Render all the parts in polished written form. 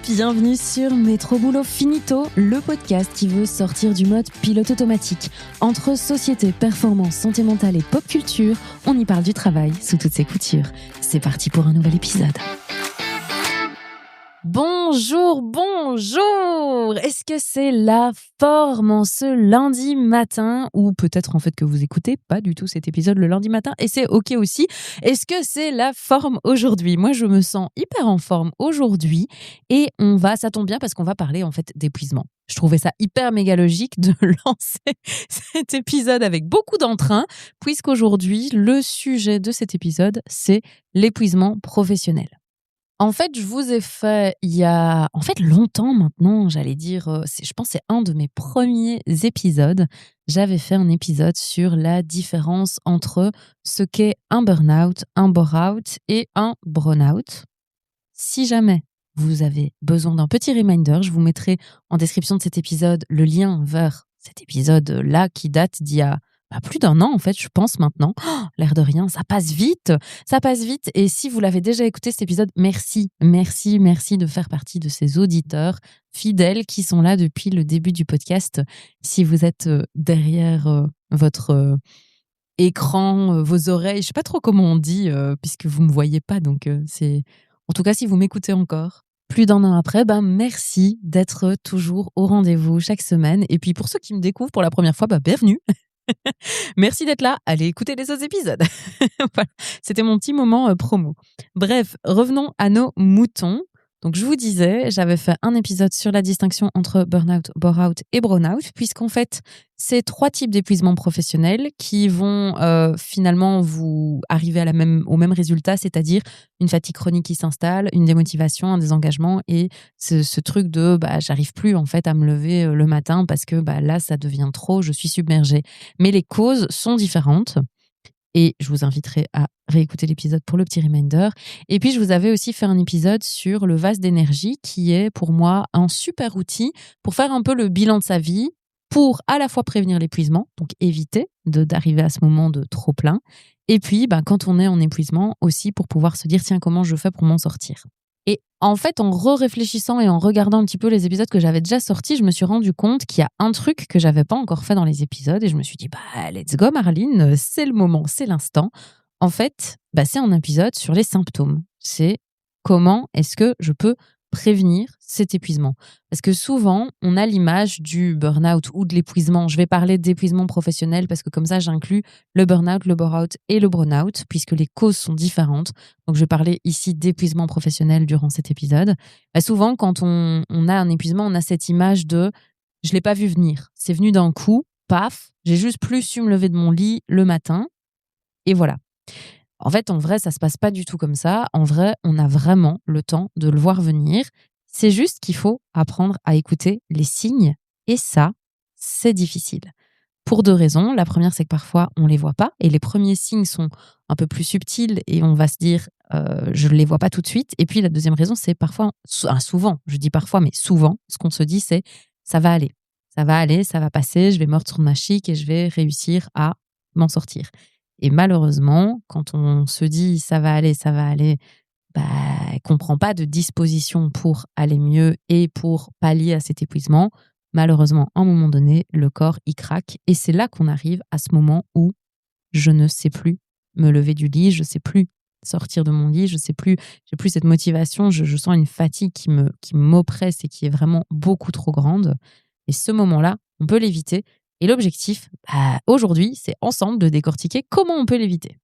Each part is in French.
bienvenue sur Métro Boulot Finito, le podcast qui veut sortir du mode pilote automatique. Entre société, performance, santé mentale et pop culture, on y parle du travail sous toutes ses coutures. C'est parti pour un nouvel épisode. Bonjour. Est-ce que c'est la forme en ce lundi matin, ou peut-être en fait que vous écoutez pas du tout cet épisode le lundi matin et c'est ok aussi. Est-ce que c'est la forme aujourd'hui? Moi, je me sens hyper en forme aujourd'hui et ça tombe bien parce qu'on va parler en fait d'épuisement. Je trouvais ça hyper méga logique de lancer cet épisode avec beaucoup d'entrain, puisqu'aujourd'hui, le sujet de cet épisode, c'est l'épuisement professionnel. En fait, je vous ai fait il y a longtemps maintenant, j'allais dire, je pense que c'est un de mes premiers épisodes. J'avais fait un épisode sur la différence entre ce qu'est un burn-out, un bore-out et un burn-out. Si jamais vous avez besoin d'un petit reminder, je vous mettrai en description de cet épisode le lien vers cet épisode-là qui date d'il y a plus d'un an en fait, je pense maintenant. L'air de rien, ça passe vite. Et si vous l'avez déjà écouté cet épisode, merci de faire partie de ces auditeurs fidèles qui sont là depuis le début du podcast. Si vous êtes derrière votre écran, vos oreilles, je sais pas trop comment on dit puisque vous me voyez pas, donc c'est en tout cas si vous m'écoutez encore. Plus d'un an après, merci d'être toujours au rendez-vous chaque semaine. Et puis pour ceux qui me découvrent pour la première fois, bienvenue. Merci d'être là. Allez écouter les autres épisodes. Voilà. C'était mon petit moment promo. Bref, revenons à nos moutons. Donc, je vous disais, j'avais fait un épisode sur la distinction entre burn-out, bore-out et brown-out, puisqu'en fait, c'est 3 types d'épuisement professionnel qui vont finalement vous arriver au même résultat, c'est-à-dire une fatigue chronique qui s'installe, une démotivation, un désengagement et ce truc de j'arrive plus en fait à me lever le matin parce que là, ça devient trop, je suis submergée. Mais les causes sont différentes. Et je vous inviterai à réécouter l'épisode pour le petit reminder. Et puis, je vous avais aussi fait un épisode sur le vase d'énergie qui est pour moi un super outil pour faire un peu le bilan de sa vie, pour à la fois prévenir l'épuisement, donc éviter d'arriver à ce moment de trop plein. Et puis, quand on est en épuisement aussi pour pouvoir se dire, tiens, comment je fais pour m'en sortir? Et en fait, en réfléchissant et en regardant un petit peu les épisodes que j'avais déjà sortis, je me suis rendu compte qu'il y a un truc que j'avais pas encore fait dans les épisodes et je me suis dit, let's go Marline, c'est le moment, c'est l'instant. En fait, c'est un épisode sur les symptômes. C'est comment est-ce que je peux prévenir cet épuisement. Parce que souvent, on a l'image du burn-out ou de l'épuisement. Je vais parler d'épuisement professionnel parce que comme ça, j'inclus le burn-out, le bore-out et le burn-out puisque les causes sont différentes. Donc, je vais parler ici d'épuisement professionnel durant cet épisode. Souvent, quand on a un épuisement, on a cette image de « je ne l'ai pas vu venir ». C'est venu d'un coup, paf, j'ai juste plus su me lever de mon lit le matin et voilà. En fait, en vrai, ça se passe pas du tout comme ça. En vrai, on a vraiment le temps de le voir venir. C'est juste qu'il faut apprendre à écouter les signes. Et ça, c'est difficile. Pour 2 raisons. La première, c'est que parfois, on les voit pas. Et les premiers signes sont un peu plus subtils et on va se dire, je ne les vois pas tout de suite. Et puis, la deuxième raison, c'est parfois, souvent, je dis parfois, mais souvent, ce qu'on se dit, c'est, ça va aller. Ça va aller, ça va passer, je vais mordre sur ma chic et je vais réussir à m'en sortir. Et malheureusement, quand on se dit ça va aller, qu'on ne prend pas de disposition pour aller mieux et pour pallier à cet épuisement, malheureusement, à un moment donné, le corps y craque. Et c'est là qu'on arrive à ce moment où je ne sais plus me lever du lit, je ne sais plus sortir de mon lit, je sais plus, j'ai plus cette motivation, je sens une fatigue qui m'oppresse et qui est vraiment beaucoup trop grande. Et ce moment-là, on peut l'éviter. Et l'objectif, aujourd'hui, c'est ensemble de décortiquer comment on peut l'éviter.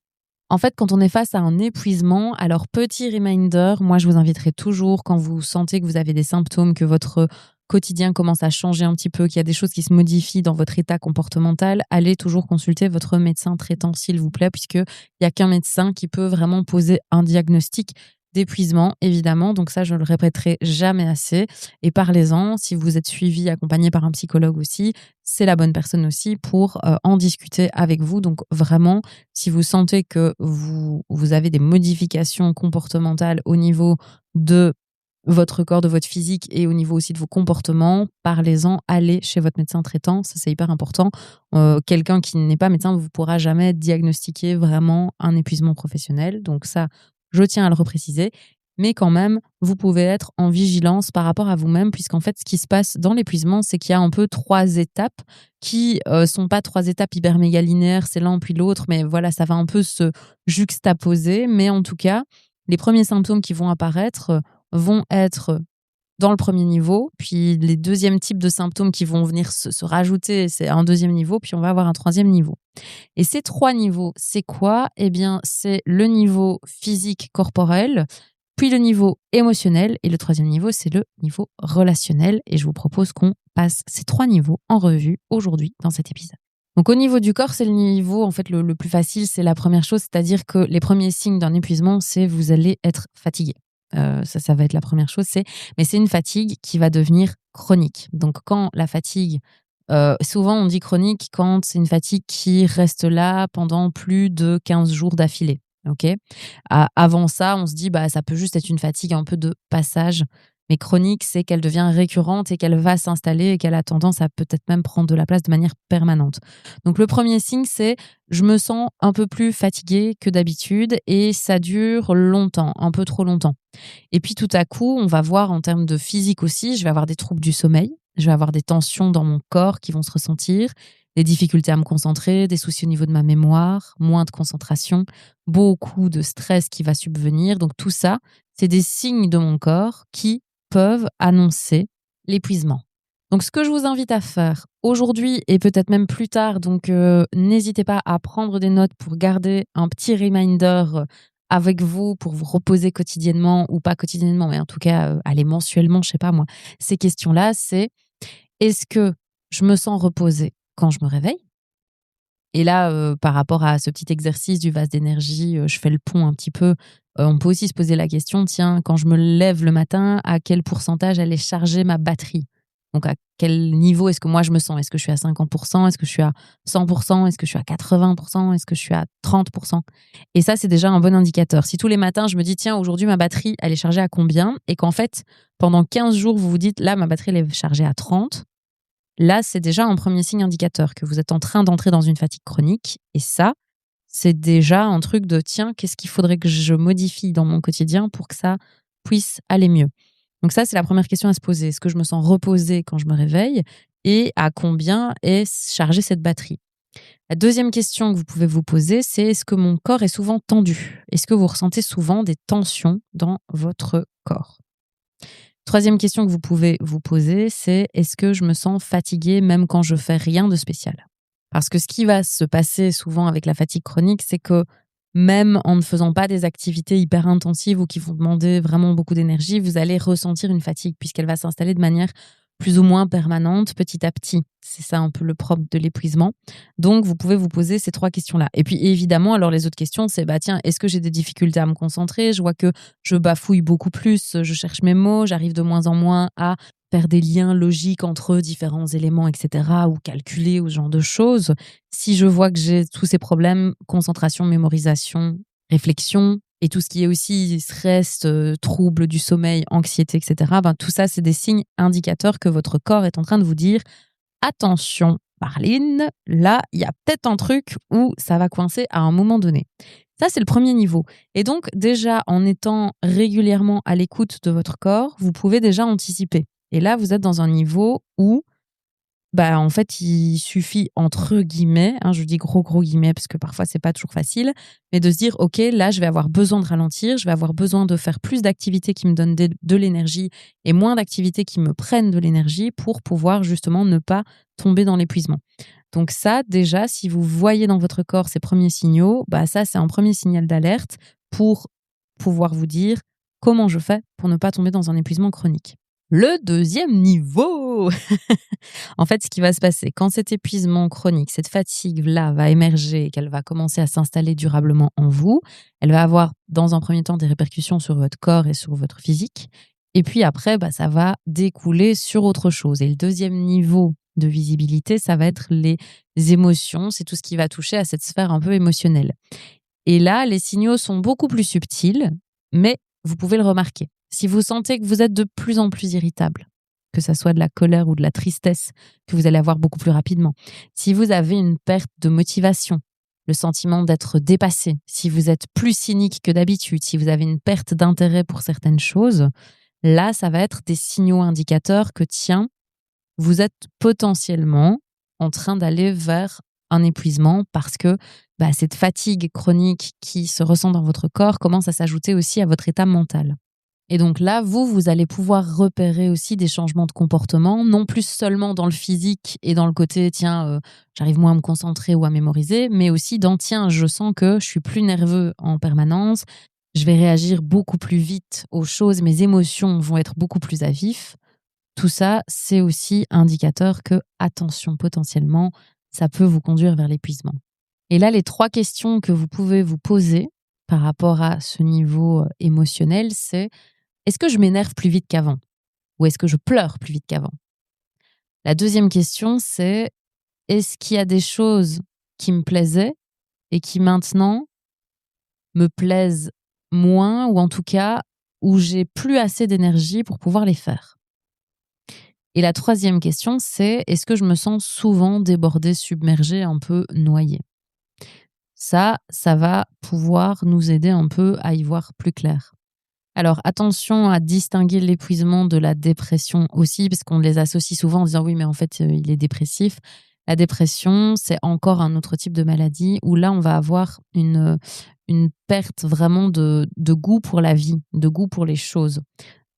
En fait, quand on est face à un épuisement, alors petit reminder, moi je vous inviterai toujours quand vous sentez que vous avez des symptômes, que votre quotidien commence à changer un petit peu, qu'il y a des choses qui se modifient dans votre état comportemental, allez toujours consulter votre médecin traitant, s'il vous plaît, puisqu'il n'y a qu'un médecin qui peut vraiment poser un diagnostic d'épuisement, évidemment. Donc ça, je ne le répéterai jamais assez. Et parlez-en, si vous êtes suivi, accompagné par un psychologue aussi, c'est la bonne personne aussi pour en discuter avec vous. Donc vraiment, si vous sentez que vous avez des modifications comportementales au niveau de votre corps, de votre physique et au niveau aussi de vos comportements, parlez-en, allez chez votre médecin traitant, ça c'est hyper important. Quelqu'un qui n'est pas médecin ne vous pourra jamais diagnostiquer vraiment un épuisement professionnel. Donc ça, je tiens à le repréciser. mais quand même, vous pouvez être en vigilance par rapport à vous-même, puisqu'en fait, ce qui se passe dans l'épuisement, c'est qu'il y a un peu 3 étapes qui sont pas 3 étapes hyper méga linéaires, c'est l'un puis l'autre, mais voilà, ça va un peu se juxtaposer. Mais en tout cas, les premiers symptômes qui vont apparaître vont être dans le premier niveau, puis les deuxièmes types de symptômes qui vont venir se rajouter, c'est un deuxième niveau, puis on va avoir un troisième niveau. Et ces 3 niveaux, c'est quoi? Eh bien, c'est le niveau physique corporel, puis le niveau émotionnel, et le troisième niveau, c'est le niveau relationnel. Et je vous propose qu'on passe ces 3 niveaux en revue aujourd'hui dans cet épisode. Donc au niveau du corps, c'est le niveau en fait le plus facile, c'est la première chose, c'est-à-dire que les premiers signes d'un épuisement, c'est vous allez être fatigué. Ça va être la première chose, mais c'est une fatigue qui va devenir chronique. Donc quand la fatigue, souvent on dit chronique quand c'est une fatigue qui reste là pendant plus de 15 jours d'affilée. Ok. Avant ça, on se dit bah ça peut juste être une fatigue un peu de passage. Mais chronique, c'est qu'elle devient récurrente et qu'elle va s'installer et qu'elle a tendance à peut-être même prendre de la place de manière permanente. Donc le premier signe, c'est je me sens un peu plus fatiguée que d'habitude et ça dure longtemps, un peu trop longtemps. Et puis tout à coup, on va voir en termes de physique aussi, je vais avoir des troubles du sommeil, je vais avoir des tensions dans mon corps qui vont se ressentir, des difficultés à me concentrer, des soucis au niveau de ma mémoire, moins de concentration, beaucoup de stress qui va subvenir. Donc tout ça, c'est des signes de mon corps qui peuvent annoncer l'épuisement. Donc ce que je vous invite à faire aujourd'hui et peut-être même plus tard, donc n'hésitez pas à prendre des notes pour garder un petit reminder avec vous pour vous reposer quotidiennement ou pas quotidiennement, mais en tout cas, allez mensuellement, je sais pas moi. Ces questions-là, c'est est-ce que je me sens reposée quand je me réveille? Et là, par rapport à ce petit exercice du vase d'énergie, je fais le pont un petit peu. On peut aussi se poser la question, tiens, quand je me lève le matin, à quel pourcentage elle est chargée ma batterie? Donc à quel niveau est-ce que moi je me sens? Est-ce que je suis à 50%? Est-ce que je suis à 100%? Est-ce que je suis à 80%? Est-ce que je suis à 30%? Et ça, c'est déjà un bon indicateur. Si tous les matins, je me dis, tiens, aujourd'hui, ma batterie, elle est chargée à combien? Et qu'en fait, pendant 15 jours, vous vous dites, là, ma batterie, elle est chargée à 30. Là, c'est déjà un premier signe indicateur que vous êtes en train d'entrer dans une fatigue chronique. Et ça, c'est déjà un truc de tiens, qu'est-ce qu'il faudrait que je modifie dans mon quotidien pour que ça puisse aller mieux? Donc ça, c'est la première question à se poser. Est-ce que je me sens reposée quand je me réveille? Et à combien est chargée cette batterie? La deuxième question que vous pouvez vous poser, c'est est-ce que mon corps est souvent tendu? Est-ce que vous ressentez souvent des tensions dans votre corps? Troisième question que vous pouvez vous poser, c'est est-ce que je me sens fatiguée même quand je fais rien de spécial? Parce que ce qui va se passer souvent avec la fatigue chronique, c'est que même en ne faisant pas des activités hyper intensives ou qui vont demander vraiment beaucoup d'énergie, vous allez ressentir une fatigue puisqu'elle va s'installer de manière plus ou moins permanente petit à petit. C'est ça un peu le propre de l'épuisement. Donc, vous pouvez vous poser ces 3 questions-là. Et puis, évidemment, alors les autres questions, c'est bah tiens, est-ce que j'ai des difficultés à me concentrer? Je vois que je bafouille beaucoup plus, je cherche mes mots, j'arrive de moins en moins à faire des liens logiques entre différents éléments, etc., ou calculer ou ce genre de choses. Si je vois que j'ai tous ces problèmes, concentration, mémorisation, réflexion, et tout ce qui est aussi stress, troubles du sommeil, anxiété, etc., ben, tout ça, c'est des signes indicateurs que votre corps est en train de vous dire attention, Marline, là, il y a peut-être un truc où ça va coincer à un moment donné. Ça, c'est le premier niveau. Et donc, déjà, en étant régulièrement à l'écoute de votre corps, vous pouvez déjà anticiper. Et là, vous êtes dans un niveau où bah, en fait, il suffit entre guillemets, hein, je dis gros guillemets parce que parfois c'est pas toujours facile, mais de se dire OK, là, je vais avoir besoin de ralentir, je vais avoir besoin de faire plus d'activités qui me donnent de l'énergie et moins d'activités qui me prennent de l'énergie pour pouvoir justement ne pas tomber dans l'épuisement. Donc ça, déjà, si vous voyez dans votre corps ces premiers signaux, bah ça, c'est un premier signal d'alerte pour pouvoir vous dire comment je fais pour ne pas tomber dans un épuisement chronique. Le deuxième niveau, en fait, ce qui va se passer quand cet épuisement chronique, cette fatigue-là va émerger et qu'elle va commencer à s'installer durablement en vous, elle va avoir dans un premier temps des répercussions sur votre corps et sur votre physique. Et puis après, bah, ça va découler sur autre chose. Et le deuxième niveau de visibilité, ça va être les émotions. C'est tout ce qui va toucher à cette sphère un peu émotionnelle. Et là, les signaux sont beaucoup plus subtils, mais vous pouvez le remarquer. Si vous sentez que vous êtes de plus en plus irritable, que ça soit de la colère ou de la tristesse, que vous allez avoir beaucoup plus rapidement. Si vous avez une perte de motivation, le sentiment d'être dépassé, si vous êtes plus cynique que d'habitude, si vous avez une perte d'intérêt pour certaines choses, là, ça va être des signaux indicateurs que tiens, vous êtes potentiellement en train d'aller vers un épuisement parce que cette fatigue chronique qui se ressent dans votre corps commence à s'ajouter aussi à votre état mental. Et donc là, vous allez pouvoir repérer aussi des changements de comportement, non plus seulement dans le physique et dans le côté, tiens, j'arrive moins à me concentrer ou à mémoriser, mais aussi dans, tiens, je sens que je suis plus nerveux en permanence, je vais réagir beaucoup plus vite aux choses, mes émotions vont être beaucoup plus à vif. Tout ça, c'est aussi indicateur que, attention, potentiellement, ça peut vous conduire vers l'épuisement. Et là, les 3 questions que vous pouvez vous poser par rapport à ce niveau émotionnel, c'est: est-ce que je m'énerve plus vite qu'avant? Ou est-ce que je pleure plus vite qu'avant? La deuxième question, c'est: est-ce qu'il y a des choses qui me plaisaient et qui maintenant me plaisent moins, ou en tout cas où j'ai plus assez d'énergie pour pouvoir les faire? Et la troisième question, c'est: est-ce que je me sens souvent débordée, submergée, un peu noyée? Ça va pouvoir nous aider un peu à y voir plus clair. Alors attention à distinguer l'épuisement de la dépression aussi, parce qu'on les associe souvent en disant: «Oui, mais en fait, il est dépressif». La dépression, c'est encore un autre type de maladie où là, on va avoir une perte vraiment de goût pour la vie, de goût pour les choses.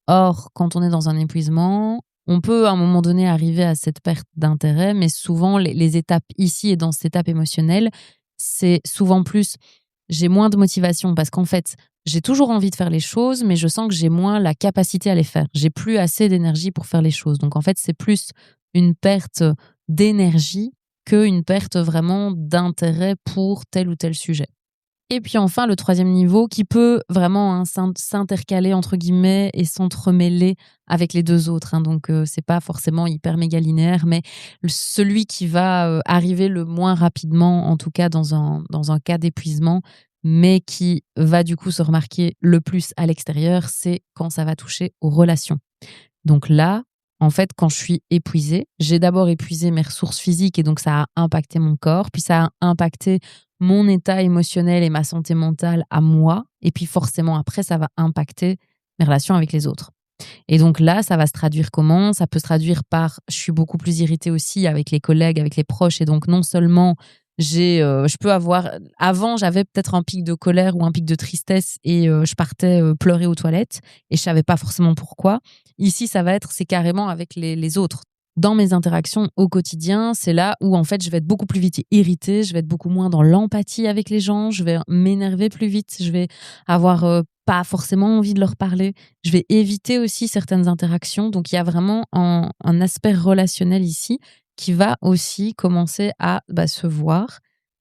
Or, quand on est dans un épuisement, on peut à un moment donné arriver à cette perte d'intérêt, mais souvent les étapes ici et dans cette étape émotionnelle, c'est souvent plus: j'ai moins de motivation parce qu'en fait, j'ai toujours envie de faire les choses, mais je sens que j'ai moins la capacité à les faire. J'ai plus assez d'énergie pour faire les choses. Donc en fait, c'est plus une perte d'énergie qu'une perte vraiment d'intérêt pour tel ou tel sujet. Et puis enfin, le troisième niveau qui peut vraiment s'intercaler entre guillemets et s'entremêler avec les deux autres. Donc, c'est pas forcément hyper méga linéaire, mais celui qui va arriver le moins rapidement, en tout cas dans un cas d'épuisement, mais qui va du coup se remarquer le plus à l'extérieur, c'est quand ça va toucher aux relations. Donc là, en fait, quand je suis épuisée, j'ai d'abord épuisé mes ressources physiques et donc ça a impacté mon corps, puis ça a impacté mon état émotionnel et ma santé mentale à moi, et puis forcément après, ça va impacter mes relations avec les autres. Et donc là, ça va se traduire comment? Ça peut se traduire par: je suis beaucoup plus irritée aussi avec les collègues, avec les proches, et donc non seulement je peux avoir avant, j'avais peut-être un pic de colère ou un pic de tristesse et je partais pleurer aux toilettes et je savais pas forcément pourquoi. Ici, c'est carrément avec les autres. Dans mes interactions au quotidien, c'est là où en fait, je vais être beaucoup plus vite irritée, je vais être beaucoup moins dans l'empathie avec les gens, je vais m'énerver plus vite, je vais avoir pas forcément envie de leur parler. Je vais éviter aussi certaines interactions. Donc, il y a vraiment un aspect relationnel ici qui va aussi commencer à se voir.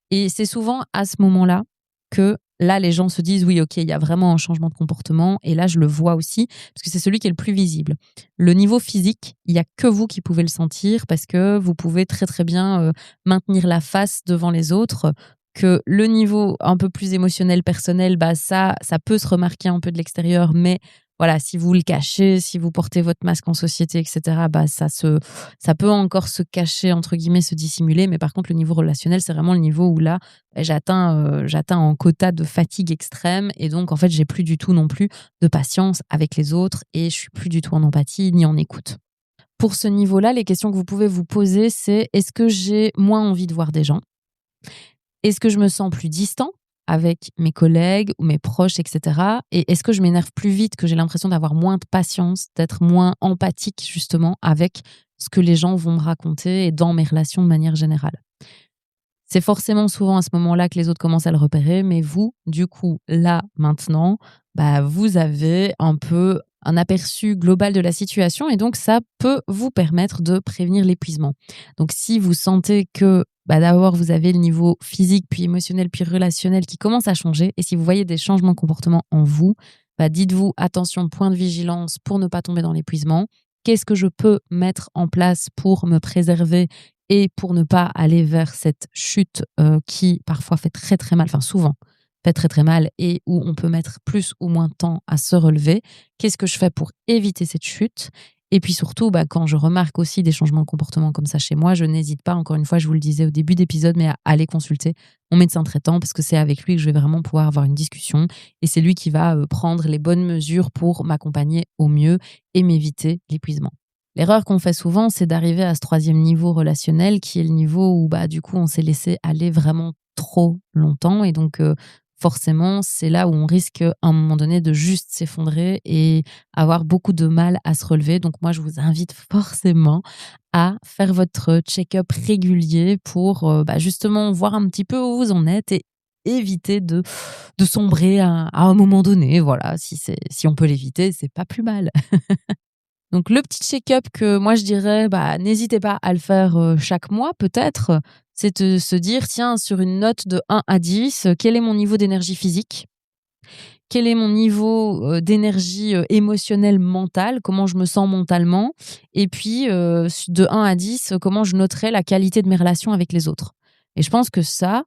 Et c'est souvent à ce moment-là que là, les gens se disent: oui, ok, il y a vraiment un changement de comportement. Et là, je le vois aussi, parce que c'est celui qui est le plus visible. Le niveau physique, il n'y a que vous qui pouvez le sentir, parce que vous pouvez très très bien maintenir la face devant les autres. Que le niveau un peu plus émotionnel, personnel, ça peut se remarquer un peu de l'extérieur, mais voilà, si vous le cachez, si vous portez votre masque en société, etc., ça peut encore se cacher, entre guillemets, se dissimuler. Mais par contre, le niveau relationnel, c'est vraiment le niveau où là, j'atteins un quota de fatigue extrême. Et donc, en fait, j'ai plus du tout non plus de patience avec les autres et je suis plus du tout en empathie ni en écoute. Pour ce niveau-là, les questions que vous pouvez vous poser, c'est: est-ce que j'ai moins envie de voir des gens? Est-ce que je me sens plus distant avec mes collègues ou mes proches, etc. Et est-ce que je m'énerve plus vite, que j'ai l'impression d'avoir moins de patience, d'être moins empathique justement avec ce que les gens vont me raconter et dans mes relations de manière générale? C'est forcément souvent à ce moment-là que les autres commencent à le repérer, mais vous, du coup, là, maintenant, vous avez un peu un aperçu global de la situation et donc ça peut vous permettre de prévenir l'épuisement. Donc si vous sentez que d'abord vous avez le niveau physique, puis émotionnel, puis relationnel qui commence à changer, et si vous voyez des changements de comportement en vous, dites-vous: attention, point de vigilance pour ne pas tomber dans l'épuisement. Qu'est-ce que je peux mettre en place pour me préserver et pour ne pas aller vers cette chute qui parfois fait très très mal, enfin souvent fait très très mal, et où on peut mettre plus ou moins de temps à se relever. Qu'est-ce que je fais pour éviter cette chute? Et puis surtout, quand je remarque aussi des changements de comportement comme ça chez moi, je n'hésite pas, encore une fois, je vous le disais au début d'épisode, mais à aller consulter mon médecin traitant parce que c'est avec lui que je vais vraiment pouvoir avoir une discussion et c'est lui qui va prendre les bonnes mesures pour m'accompagner au mieux et m'éviter l'épuisement. L'erreur qu'on fait souvent, c'est d'arriver à ce troisième niveau relationnel qui est le niveau où du coup on s'est laissé aller vraiment trop longtemps et donc forcément c'est là où on risque à un moment donné de juste s'effondrer et avoir beaucoup de mal à se relever. Donc moi je vous invite forcément à faire votre check-up régulier pour justement voir un petit peu où vous en êtes et éviter de sombrer à un moment donné. Voilà, si on peut l'éviter, c'est pas plus mal. Donc le petit check-up que moi je dirais, n'hésitez pas à le faire, chaque mois peut-être, c'est de se dire: «Tiens, sur une note de 1 à 10, quel est mon niveau d'énergie physique? Quel est mon niveau, d'énergie, émotionnelle, mentale? Comment je me sens mentalement? Et puis, de 1 à 10, comment je noterais la qualité de mes relations avec les autres?» Et je pense que ça,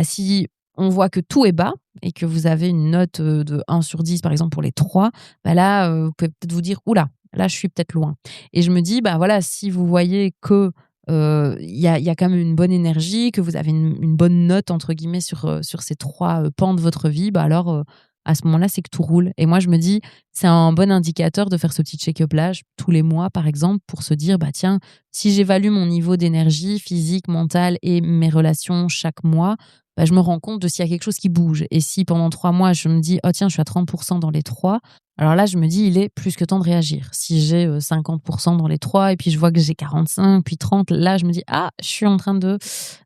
si on voit que tout est bas et que vous avez une note, de 1/10 par exemple pour les 3, là, vous pouvez peut-être vous dire: «Ouh là je suis peut-être loin». Et je me dis, voilà, si vous voyez que, il y a quand même une bonne énergie, que vous avez une «bonne note» entre guillemets sur ces 3 pans de votre vie, alors, à ce moment-là, c'est que tout roule. Et moi, je me dis, c'est un bon indicateur de faire ce petit check-up là tous les mois, par exemple, pour se dire, tiens, si j'évalue mon niveau d'énergie physique, mentale et mes relations chaque mois, je me rends compte de s'il y a quelque chose qui bouge. Et si pendant 3 mois, je me dis, oh tiens, je suis à 30% dans les 3, alors là, je me dis, il est plus que temps de réagir. Si j'ai 50% dans les 3 et puis je vois que j'ai 45, puis 30, là, je me dis, ah, je suis en train de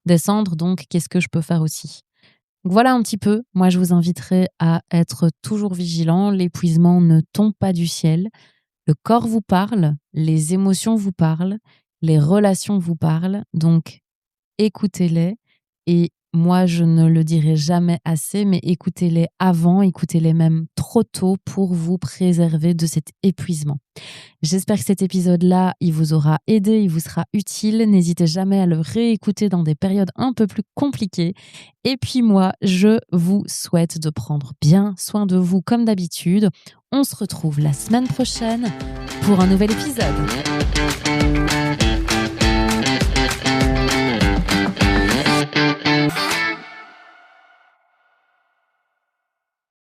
descendre, donc qu'est-ce que je peux faire aussi? Donc voilà un petit peu. Moi, je vous inviterai à être toujours vigilant. L'épuisement ne tombe pas du ciel. Le corps vous parle, les émotions vous parlent, les relations vous parlent. Donc, écoutez-les. Et moi, je ne le dirai jamais assez, mais écoutez-les avant, écoutez-les même trop tôt pour vous préserver de cet épuisement. J'espère que cet épisode-là, il vous aura aidé, il vous sera utile. N'hésitez jamais à le réécouter dans des périodes un peu plus compliquées. Et puis moi, je vous souhaite de prendre bien soin de vous comme d'habitude. On se retrouve la semaine prochaine pour un nouvel épisode.